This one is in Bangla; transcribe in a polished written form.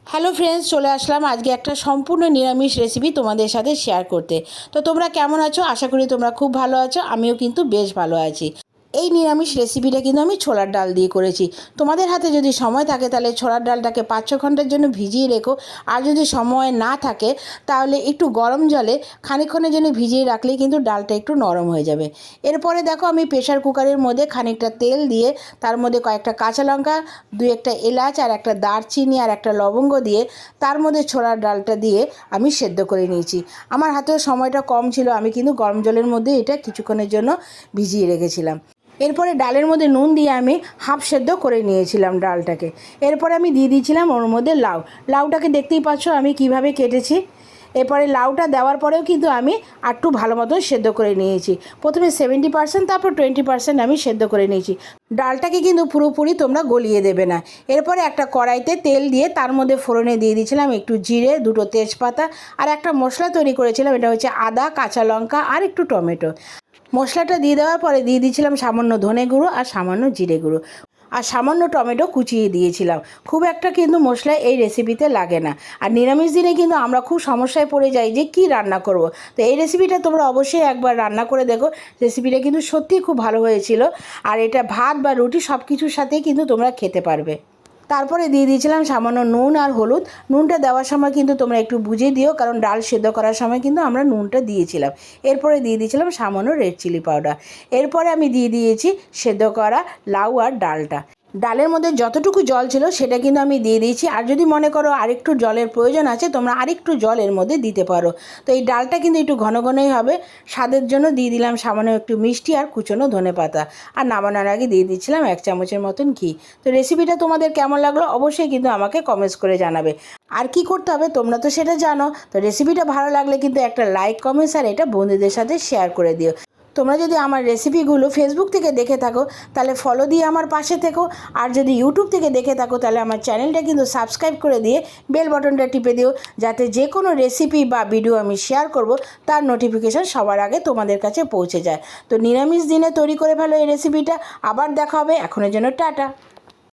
হ্যালো ফ্রেন্ডস, চলে আসলাম আজকে একটা সম্পূর্ণ নিরামিষ রেসিপি তোমাদের সাথে শেয়ার করতে। তো তোমরা কেমন আছো? আশা করি তোমরা খুব ভালো আছো। আমিও কিন্তু বেশ ভালো আছি। এই নিরামিষ রেসিপিটা কিন্তু আমি ছোলার ডাল দিয়ে করেছি। তোমাদের হাতে যদি সময় থাকে তাহলে ছোলার ডালটাকে 5-6 ঘন্টার জন্য ভিজিয়ে রেখো। আর যদি সময় না থাকে তাহলে একটু গরম জলে খানিকক্ষণের জন্য ভিজিয়ে রাখলেই কিন্তু ডালটা একটু নরম হয়ে যাবে। এরপরে দেখো আমি প্রেশার কুকারের মধ্যে খানিকটা তেল দিয়ে তার মধ্যে কয়েকটা কাঁচা লঙ্কা, 2-একটা এলাচ আর একটা দারচিনি আর একটা লবঙ্গ দিয়ে তার মধ্যে ছোলার ডালটা দিয়ে আমি সেদ্ধ করে নিয়েছি। আমার হাতেও সময়টা কম ছিল, আমি কিন্তু গরম জলের মধ্যে এটা কিছুক্ষণের জন্য ভিজিয়ে রেখেছিলাম। এরপরে ডালের মধ্যে নুন দিয়ে আমি হাফ সেদ্ধ করে নিয়েছিলাম ডালটাকে। এরপরে আমি দিয়ে দিয়েছিলাম ওর মধ্যে লাউটাকে দেখতেই পাচ্ছ আমি কিভাবে কেটেছি। এরপরে লাউটা দেওয়ার পরেও কিন্তু আমি একটু ভালো মতন সেদ্ধ করে নিয়েছি। প্রথমে 70%, তারপর 20% আমি সেদ্ধ করে নিয়েছি। ডালটাকে কিন্তু পুরোপুরি তোমরা গলিয়ে দেবে না। এরপরে একটা কড়াইতে তেল দিয়ে তার মধ্যে ফোড়নে দিয়ে দিয়েছিলাম একটু জিরে, 2টো তেজপাতা আর একটা মশলা তৈরি করেছিলাম। এটা হচ্ছে আদা, কাঁচা লঙ্কা আর একটু টমেটো। মশলাটা দিয়ে দেওয়ার পরে দিয়ে দিয়েছিলাম সামান্য ধনে গুঁড়ো আর সামান্য জিরে গুঁড়ো আর সামান্য টমেটো কুচিয়ে দিয়েছিলাম। খুব একটা কিন্তু মশলা এই রেসিপিতে লাগে না। আর নিরামিষ দিনে কিন্তু আমরা খুব সমস্যায় পড়ে যাই যে কি রান্না করব। তো এই রেসিপিটা তোমরা অবশ্যই একবার রান্না করে দেখো। রেসিপিটা কিন্তু সত্যিই খুব ভালো হয়েছিল। আর এটা ভাত বা রুটি সব কিছুর সাথেই কিন্তু তোমরা খেতে পারবে। তারপরে দিয়ে দিয়েছিলাম সামান্য নুন আর হলুদ। নুনটা দেওয়ার সময় কিন্তু তোমরা একটু বুঝে দিও, কারণ ডাল সেদ্ধ করার সময় কিন্তু আমরা নুনটা দিয়েছিলাম। এরপরে দিয়ে দিয়েছিলাম সামান্য রেড চিলি পাউডার। এরপরে আমি দিয়ে দিয়েছি সেদ্ধ করা লাউ আর ডালটা। ডালের মধ্যে যতটুকু জল ছিল সেটা কিন্তু আমি দিয়ে দিয়েছি। আর যদি মনে করো আরেকটু জলের প্রয়োজন আছে তোমরা আরেকটু জল এর মধ্যে দিতে পারো। তো এই ডালটা কিন্তু একটু ঘন ঘনই হবে। স্বাদের জন্য দিয়ে দিলাম সামান্য একটু মিষ্টি আর কুচনো ধনেপাতা। আর নামানোর আগে দিয়ে দিচ্ছিলাম 1 চামচের মতন ঘি। তো রেসিপিটা তোমাদের কেমন লাগলো অবশ্যই কিন্তু আমাকে কমেন্টস করে জানাবে। আর কি করতে হবে তোমরা তো সেটা জানো। তো রেসিপিটা ভালো লাগলে কিন্তু একটা লাইক, কমেন্টস আর এটা বন্ধুদের সাথে শেয়ার করে দিও। তোমরা যদি আমার রেসিপিগুলো ফেসবুক থেকে দেখে থাকো তাহলে ফলো দিয়ে আমার পাশে থেকো। আর যদি ইউটিউব থেকে দেখে থাকো তাহলে আমার চ্যানেলটা কিন্তু সাবস্ক্রাইব করে দিয়ে বেল বাটনটা টিপে দিও, যাতে যে কোনো রেসিপি বা ভিডিও আমি শেয়ার করব তার নোটিফিকেশান সবার আগে তোমাদের কাছে পৌঁছে যায়। তো নিরামিষ দিনে তৈরি করে ফেলো এই রেসিপিটা। আবার দেখা হবে, এখনের জন্য টাটা।